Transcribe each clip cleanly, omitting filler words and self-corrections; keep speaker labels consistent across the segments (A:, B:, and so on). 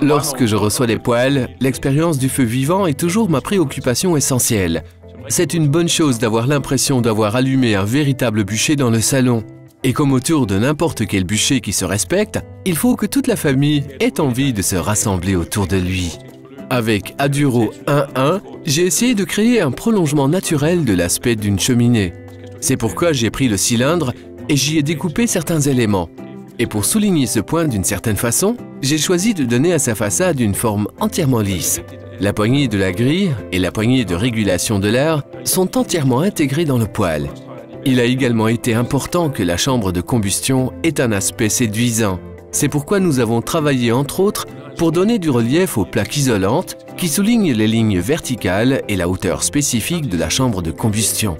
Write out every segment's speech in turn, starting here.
A: Lorsque je reçois les poêles, l'expérience du feu vivant est toujours ma préoccupation essentielle. C'est une bonne chose d'avoir l'impression d'avoir allumé un véritable bûcher dans le salon. Et comme autour de n'importe quel bûcher qui se respecte, il faut que toute la famille ait envie de se rassembler autour de lui. Avec Aduro 1.1, j'ai essayé de créer un prolongement naturel de l'aspect d'une cheminée. C'est pourquoi j'ai pris le cylindre et j'y ai découpé certains éléments. Et pour souligner ce point d'une certaine façon, j'ai choisi de donner à sa façade une forme entièrement lisse. La poignée de la grille et la poignée de régulation de l'air sont entièrement intégrées dans le poêle. Il a également été important que la chambre de combustion ait un aspect séduisant. C'est pourquoi nous avons travaillé entre autres pour donner du relief aux plaques isolantes qui soulignent les lignes verticales et la hauteur spécifique de la chambre de combustion.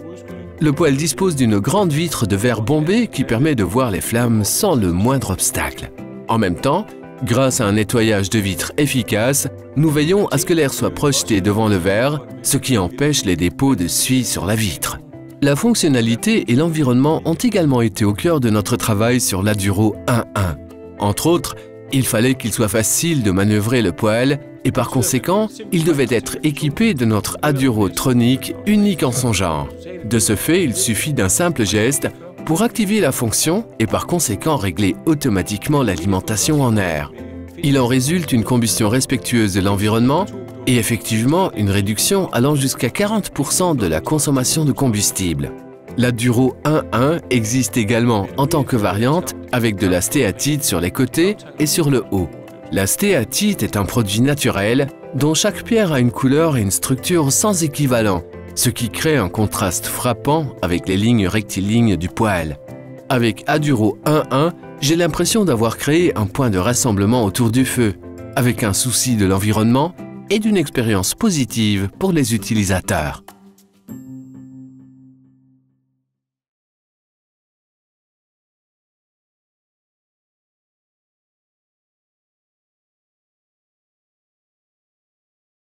A: Le poêle dispose d'une grande vitre de verre bombé qui permet de voir les flammes sans le moindre obstacle. En même temps, grâce à un nettoyage de vitre efficace, nous veillons à ce que l'air soit projeté devant le verre, ce qui empêche les dépôts de suie sur la vitre. La fonctionnalité et l'environnement ont également été au cœur de notre travail sur l'Aduro 1.1. Entre autres, il fallait qu'il soit facile de manœuvrer le poêle et par conséquent, il devait être équipé de notre Aduro Tronic unique en son genre. De ce fait, il suffit d'un simple geste pour activer la fonction et par conséquent régler automatiquement l'alimentation en air. Il en résulte une combustion respectueuse de l'environnement et effectivement une réduction allant jusqu'à 40% de la consommation de combustible. L'Aduro 1.1 existe également en tant que variante avec de la stéatite sur les côtés et sur le haut. La stéatite est un produit naturel dont chaque pierre a une couleur et une structure sans équivalent, ce qui crée un contraste frappant avec les lignes rectilignes du poêle. Avec Aduro 1.1, j'ai l'impression d'avoir créé un point de rassemblement autour du feu, avec un souci de l'environnement et d'une expérience positive pour les utilisateurs.